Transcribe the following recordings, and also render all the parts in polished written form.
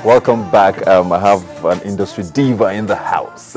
Welcome back. I have an industry diva in the house.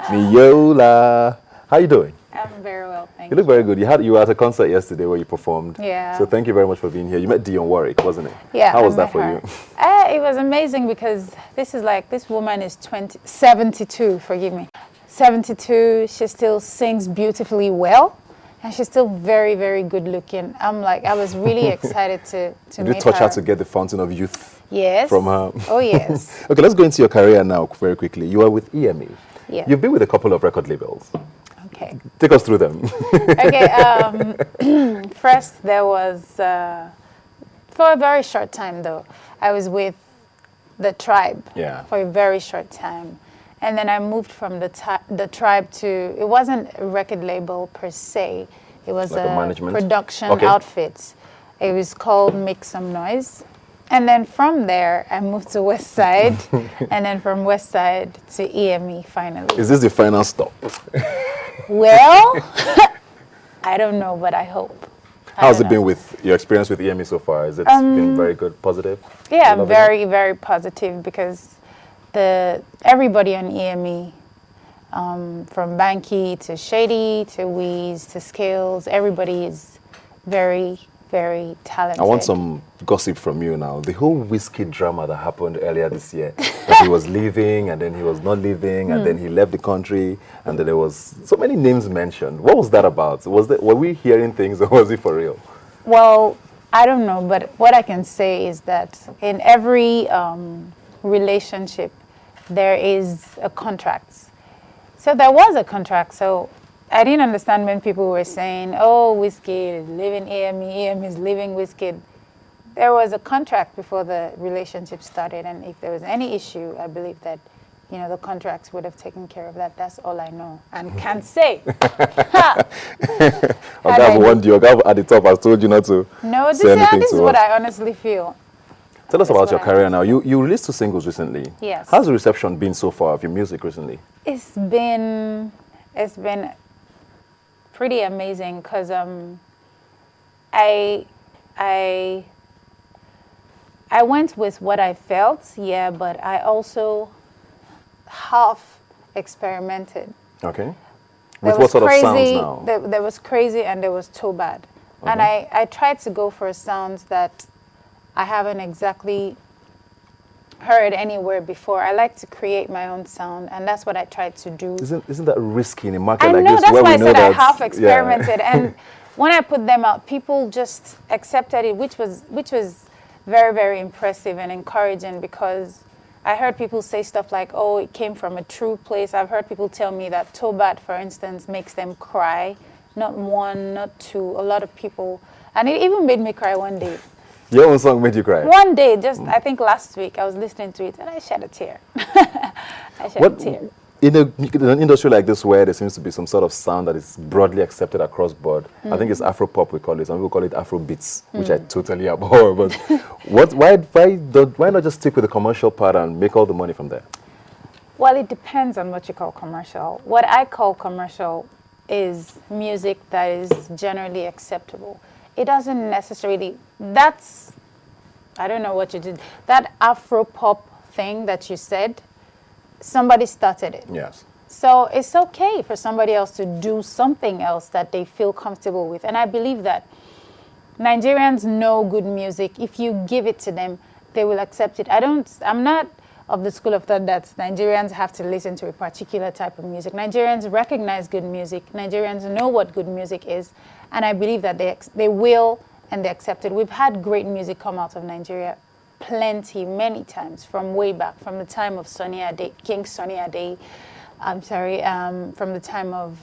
Eniola. How you doing? I'm very well, thank You you. look very good. You were at a concert yesterday where you performed. Yeah. So thank you very much for being here. You met Dionne Warwick, wasn't it? Yeah. How was I that for met you? her. It was amazing because this woman is 72, forgive me. 72, she still sings beautifully well. And she's still very, very good looking. I was really excited to Did meet you touch her her. to get the fountain of youth Yes. from her? Oh, yes. Okay, let's go into your career now very quickly. You are with EME. Yeah. You've been with a couple of record labels. Okay. Take us through them. Okay. First, there was, for a very short time though, I was with the Tribe. Yeah. For a very short time. And then I moved from the Tribe to, it wasn't a record label per se, it was Like a management? production Okay. outfit. It was called Make Some Noise. And then from there, I moved to West Side, and then from West Side to EME finally. Is this the final stop? Well, I don't know, but I hope. How's it been with your experience with EME so far? Has it been very good, positive? Yeah, You loving very, very positive because everybody on EME, from Banky to Shady to Weeze to Skills, everybody is very, very talented. I want some gossip from you now. The whole whiskey drama that happened earlier this year, that he was leaving and then he was not leaving and then he left the country and then there was so many names mentioned. What was that about? Were we hearing things or was it for real? Well, I don't know, but what I can say is that in every relationship, there is a contract. So there was a contract. So I didn't understand when people were saying, oh, Wizkid is leaving EME is leaving Wizkid. There was a contract before the relationship started, and if there was any issue, I believe that, the contracts would have taken care of that. That's all I know and can say. Oga at the top has told you not to No, say anything this to is what us. I honestly feel. Tell us That's about what your I career now. You released 2 singles recently. Yes. How's the reception been so far of your music recently? It's been pretty amazing because I went with what I felt, yeah, but I also half experimented. Okay. There With what was sort of sounds crazy, now? There was crazy and there was too bad. And Okay. I tried to go for sounds that I haven't exactly heard anywhere before. I like to create my own sound, and that's what I tried to do. Isn't that risky in a market I like know, this? that's where why we I know said I that, half yeah. experimented. And when I put them out, people just accepted it, which was very, very impressive and encouraging because I heard people say stuff like, oh, it came from a true place. I've heard people tell me that Tobat, for instance, makes them cry. Not one, not two, a lot of people. And it even made me cry one day. Your own song made you cry? One day, I think last week, I was listening to it and I shed a tear. I shed a tear. In an industry like this where there seems to be some sort of sound that is broadly accepted across board, I think it's Afro-pop we call it. Some people call it Afro-beats, which I totally abhor. But why not just stick with the commercial part and make all the money from there? Well, it depends on what you call commercial. What I call commercial is music that is generally acceptable. It doesn't necessarily, I don't know what you did. That Afro-pop thing that you said, somebody started it. Yes. So it's okay for somebody else to do something else that they feel comfortable with. And I believe that Nigerians know good music. If you give it to them, they will accept it. I'm not of the school of thought that Nigerians have to listen to a particular type of music. Nigerians recognize good music. Nigerians know what good music is. And I believe that they will and they accept it. We've had great music come out of Nigeria many times, from way back, from the time of King Sunny Ade, from the time of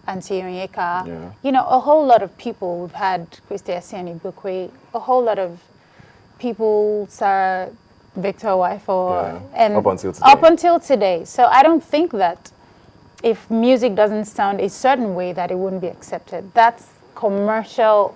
Auntie Onyeka. Yeah. A whole lot of people. We've had Christy Asiani Bukwe, a whole lot of people, Sarah Victor Wifo, and up until today. So I don't think that if music doesn't sound a certain way that it wouldn't be accepted. That's commercial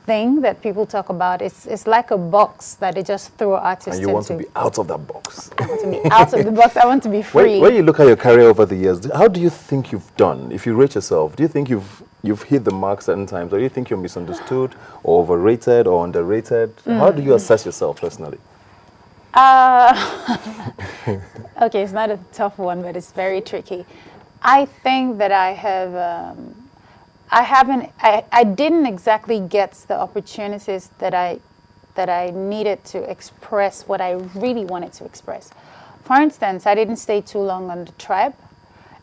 thing that people talk about. It's like a box that they just throw artists into. And you want to be out of that box. I want to be out of the box. I want to be free. When you look at your career over the years, how do you think you've done? If you rate yourself, do you think you've hit the mark certain times, or do you think you're misunderstood, or overrated, or underrated? How do you assess yourself personally? Okay, it's not a tough one, but it's very tricky. I think that I didn't exactly get the opportunities that I needed to express what I really wanted to express. For instance, I didn't stay too long on the tribe.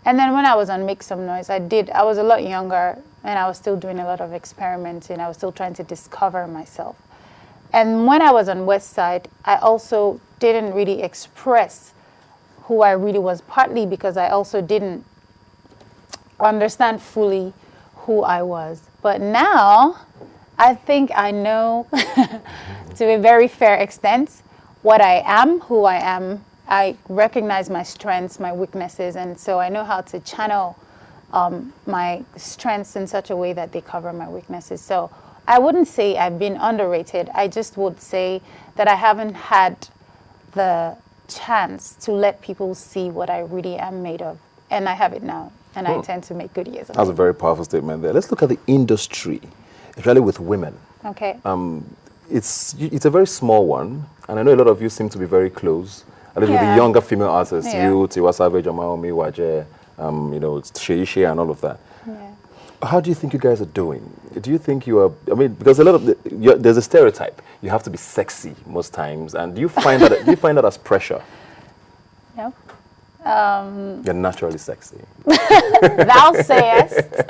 And then when I was on Make Some Noise, I was a lot younger and I was still doing a lot of experimenting. I was still trying to discover myself. And when I was on West Side, I also didn't really express who I really was, partly because I also didn't understand fully who I was. But now, I think I know to a very fair extent what I am, who I am. I recognize my strengths, my weaknesses, and so I know how to channel my strengths in such a way that they cover my weaknesses. So I wouldn't say I've been underrated. I just would say that I haven't had the chance to let people see what I really am made of. And I have it now, and I intend to make good use of it. That's a very powerful statement there. Let's look at the industry, especially with women. Okay. It's a very small one, and I know a lot of you seem to be very close. At least with the younger female artists, you, Tiwa Savage, Amaomi, Waje, Sheishe, and all of that. Yeah. How do you think you guys are doing? Do you think you are, because a lot of there's a stereotype. You have to be sexy most times, and do you find that as pressure? No. You're naturally sexy. Thou sayest.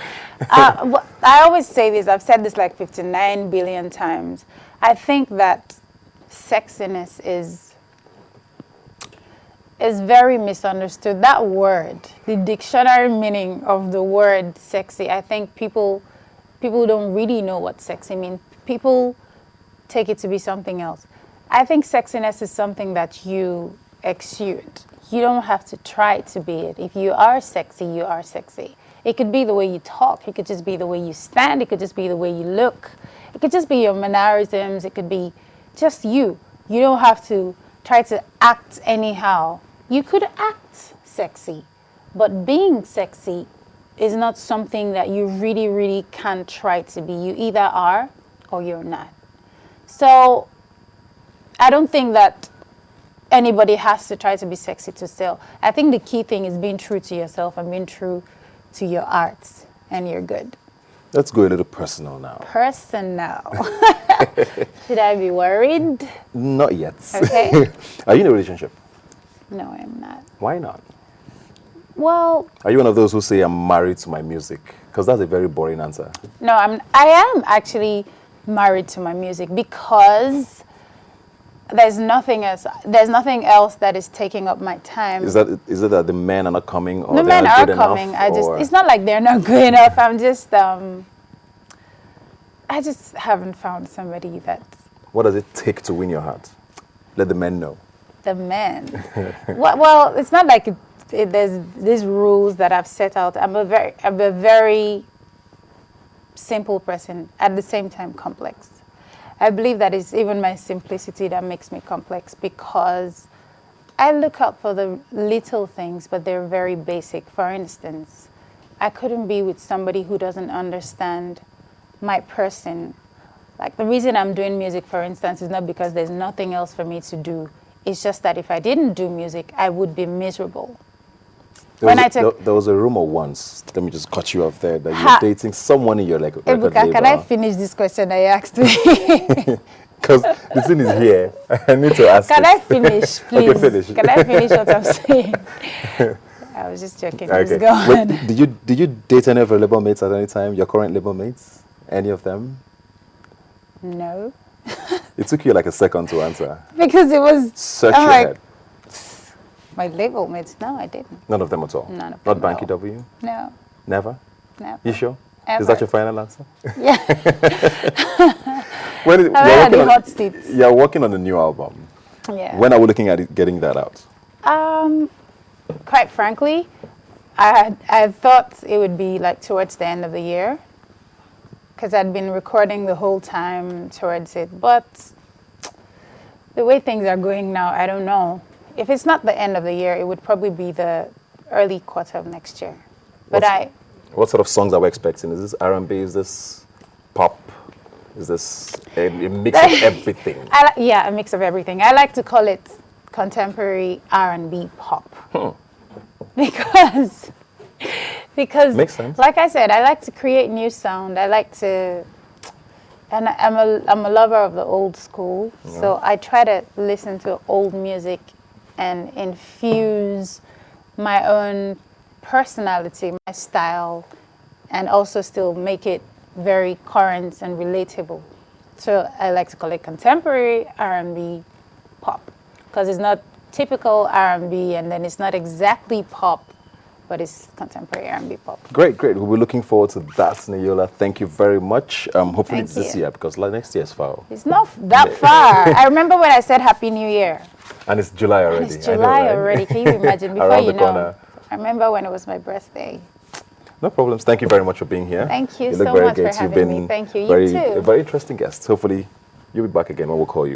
I always say this. I've said this like 59 billion times. I think that sexiness is very misunderstood. That word, the dictionary meaning of the word sexy, I think people don't really know what sexy means. People take it to be something else. I think sexiness is something that you exude. You don't have to try to be it. If you are sexy, you are sexy. It could be the way you talk. It could just be the way you stand. It could just be the way you look. It could just be your mannerisms. It could be just you. You don't have to try to act anyhow. You could act sexy, but being sexy is not something that you really, really can try to be. You either are or you're not. So I don't think that anybody has to try to be sexy to sell. I think the key thing is being true to yourself and being true to your arts, and you're good. Let's go a little personal now. Personal. Should I be worried? Not yet. Okay. Are you in a relationship? No, I'm not. Why not? Well, Are you one of those who say I'm married to my music? Because that's a very boring answer. no, I am actually married to my music because there's nothing else that is taking up my time. Is it that the men are not coming, or The they're men not are good coming. enough, It's not like they're not good enough. I just haven't found somebody that What does it take to win your heart? Let the men know. the men. Well, it's not like there's these rules that I've set out. I'm a very simple person, at the same time complex. I believe that it's even my simplicity that makes me complex, because I look out for the little things, but they're very basic. For instance, I couldn't be with somebody who doesn't understand my person. Like, the reason I'm doing music, for instance, is not because there's nothing else for me to do. It's just that if I didn't do music, I would be miserable. There was a rumor once, let me just cut you off there, that you're dating someone in your record label. Can I finish this question I asked me? Because the thing is here. I need to ask Can I finish, please? Okay, finish. Can I finish what I'm saying? I was just joking. Okay. Just go on. Wait, did you date any of your label mates at any time? Your current label mates? Any of them? No. It took you like a second to answer. Because it was... Search your head. My label mates, no, I didn't. None of them at all? None of Not them. Banky W? No. Never? Never. You sure? Ever. Is that your final answer? Yeah. When I'm at the hot seats. You're working on a new album. Yeah. When are we looking at getting that out? Quite frankly, I thought it would be like towards the end of the year, because I'd been recording the whole time towards it. But the way things are going now, I don't know. If it's not the end of the year, it would probably be the early quarter of next year. But What sort of songs are we expecting? Is this R&B? Is this pop? Is this a mix of everything? Yeah, a mix of everything. I like to call it contemporary R&B pop. Because Makes sense. like I said, I like to create new sound. I like to, and I'm a lover of the old school. Yeah. So I try to listen to old music and infuse my own personality, my style, and also still make it very current and relatable. So I like to call it contemporary R&B pop, because it's not typical R&B, and then it's not exactly pop, but it's contemporary R&B pop. Great. We'll be looking forward to that, Eniola. Thank you very much. Hopefully Thank it's this you. year, because like next year is far. It's not that far. I remember when I said Happy New Year. And it's July already. And it's July already. Can you imagine? Before Around you the know. corner. I remember when it was my birthday. No problems. Thank you very much for being here. Thank you look so very much for great. You've having been me. Thank you. You very, too. a very interesting guest. Hopefully you'll be back again when we'll call you.